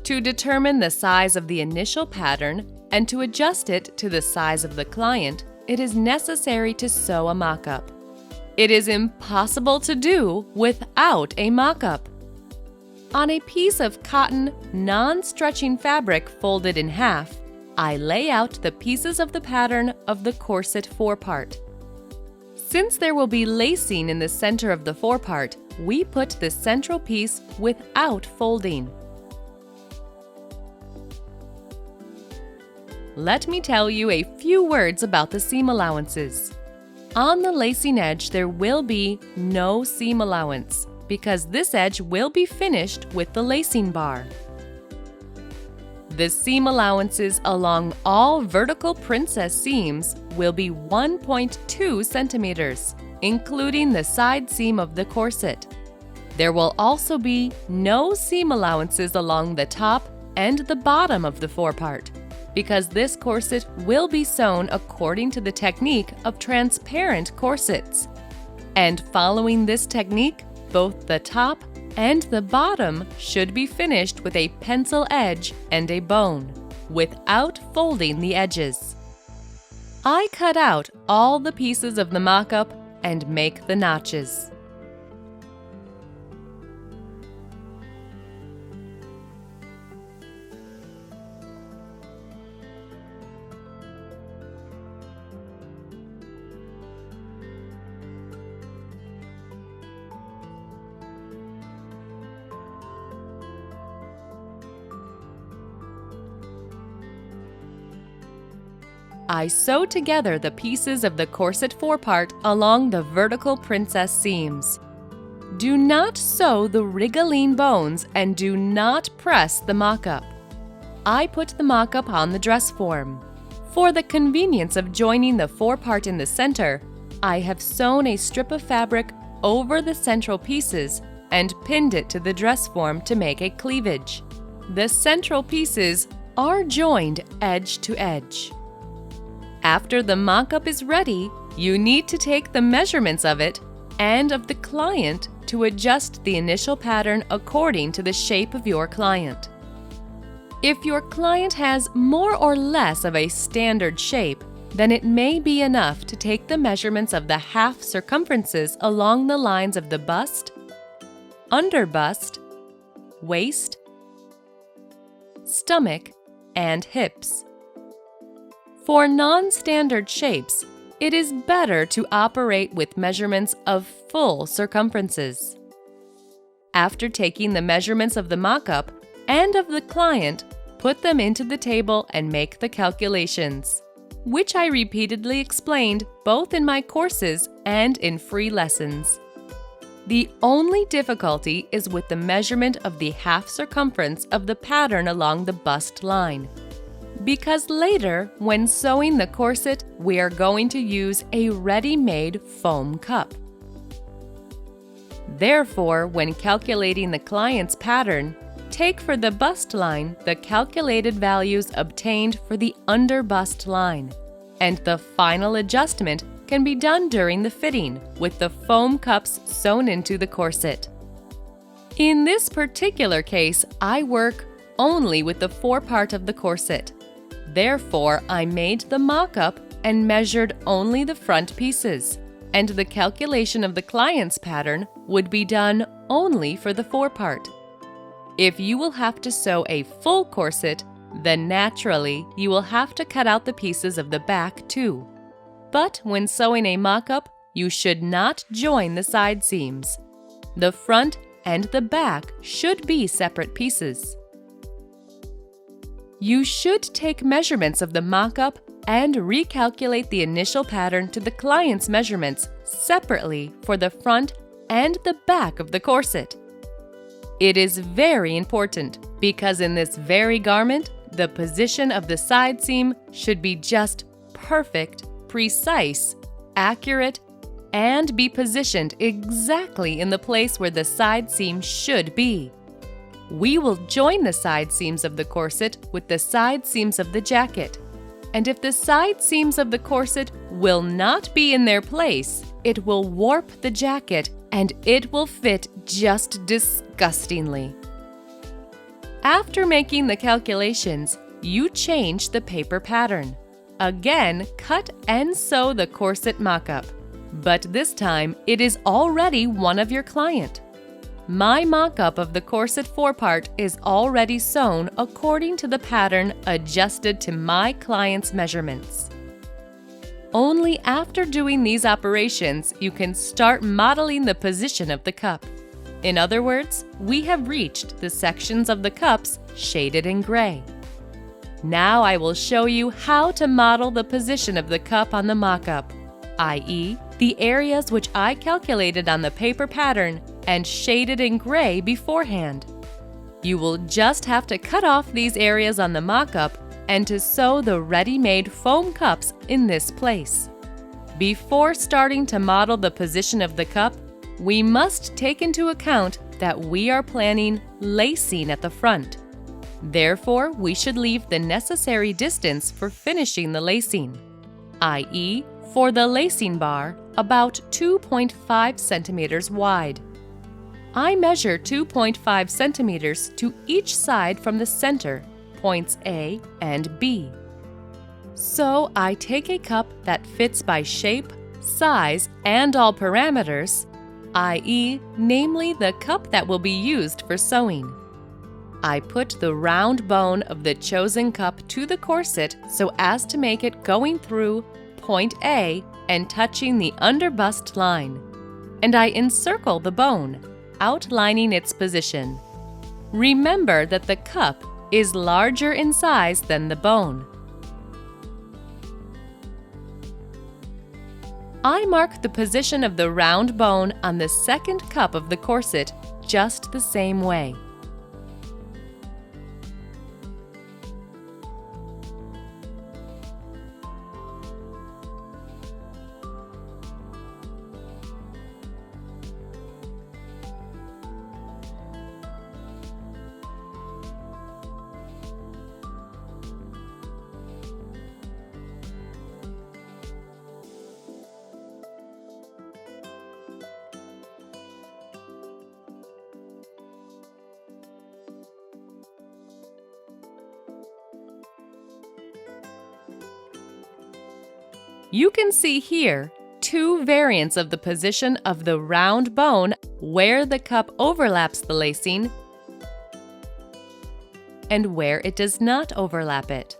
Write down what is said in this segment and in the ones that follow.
To determine the size of the initial pattern and to adjust it to the size of the client, it is necessary to sew a mock-up. It is impossible to do without a mock-up. On a piece of cotton, non-stretching fabric folded in half, I lay out the pieces of the pattern of the corset forepart. Since there will be lacing in the center of the forepart, we put the central piece without folding. Let me tell you a few words about the seam allowances. On the lacing edge, there will be no seam allowance because this edge will be finished with the lacing bar. The seam allowances along all vertical princess seams will be 1.2 centimeters, including the side seam of the corset. There will also be no seam allowances along the top and the bottom of the forepart, because this corset will be sewn according to the technique of transparent corsets. And following this technique, both the top and the bottom should be finished with a pencil edge and a bone, without folding the edges. I cut out all the pieces of the mock-up and make the notches. I sew together the pieces of the corset forepart along the vertical princess seams. Do not sew the rigaline bones and do not press the mock-up. I put the mock-up on the dress form. For the convenience of joining the forepart in the center, I have sewn a strip of fabric over the central pieces and pinned it to the dress form to make a cleavage. The central pieces are joined edge to edge. After the mock-up is ready, you need to take the measurements of it and of the client to adjust the initial pattern according to the shape of your client. If your client has more or less of a standard shape, then it may be enough to take the measurements of the half circumferences along the lines of the bust, under bust, waist, stomach, and hips. For non-standard shapes, it is better to operate with measurements of full circumferences. After taking the measurements of the mock-up and of the client, put them into the table and make the calculations, which I repeatedly explained both in my courses and in free lessons. The only difficulty is with the measurement of the half circumference of the pattern along the bust line, because later, when sewing the corset, we are going to use a ready-made foam cup. Therefore, when calculating the client's pattern, take for the bust line the calculated values obtained for the under bust line, and the final adjustment can be done during the fitting with the foam cups sewn into the corset. In this particular case, I work only with the forepart of the corset. Therefore, I made the mock-up and measured only the front pieces, and the calculation of the client's pattern would be done only for the forepart. If you will have to sew a full corset, then naturally you will have to cut out the pieces of the back too. But when sewing a mock-up, you should not join the side seams. The front and the back should be separate pieces. You should take measurements of the mock-up and recalculate the initial pattern to the client's measurements separately for the front and the back of the corset. It is very important because in this very garment, the position of the side seam should be just perfect, precise, accurate, and be positioned exactly in the place where the side seam should be. We will join the side seams of the corset with the side seams of the jacket. And if the side seams of the corset will not be in their place, it will warp the jacket and it will fit just disgustingly. After making the calculations, you change the paper pattern. Again, cut and sew the corset mock-up, but this time it is already one of your client. My mock-up of the corset forepart is already sewn according to the pattern adjusted to my client's measurements. Only after doing these operations you can start modeling the position of the cup. In other words, we have reached the sections of the cups shaded in gray. Now I will show you how to model the position of the cup on the mock-up, i.e., the areas which I calculated on the paper pattern and shaded in gray beforehand. You will just have to cut off these areas on the mock-up and to sew the ready-made foam cups in this place. Before starting to model the position of the cup, we must take into account that we are planning lacing at the front. Therefore, we should leave the necessary distance for finishing the lacing, i.e., for the lacing bar, about 2.5 centimeters wide. I measure 2.5 centimeters to each side from the center, points A and B. So I take a cup that fits by shape, size, and all parameters, i.e., namely the cup that will be used for sewing. I put the round bone of the chosen cup to the corset so as to make it going through point A and touching the underbust line, and I encircle the bone, outlining its position. Remember that the cup is larger in size than the bone. I mark the position of the round bone on the second cup of the corset just the same way. You can see here two variants of the position of the round bone where the cup overlaps the lacing and where it does not overlap it.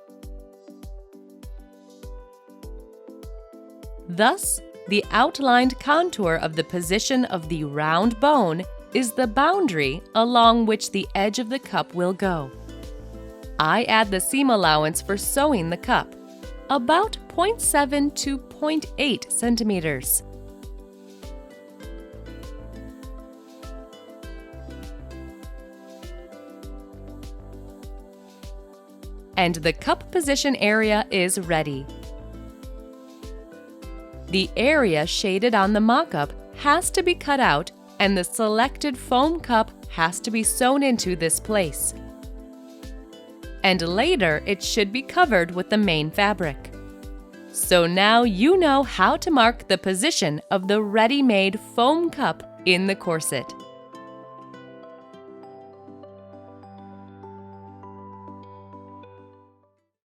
Thus, the outlined contour of the position of the round bone is the boundary along which the edge of the cup will go. I add the seam allowance for sewing the cup, about 0.7 to 0.8 centimeters. And the cup position area is ready. The area shaded on the mock-up has to be cut out and the selected foam cup has to be sewn into this place. And later it should be covered with the main fabric. So now you know how to mark the position of the ready-made foam cup in the corset.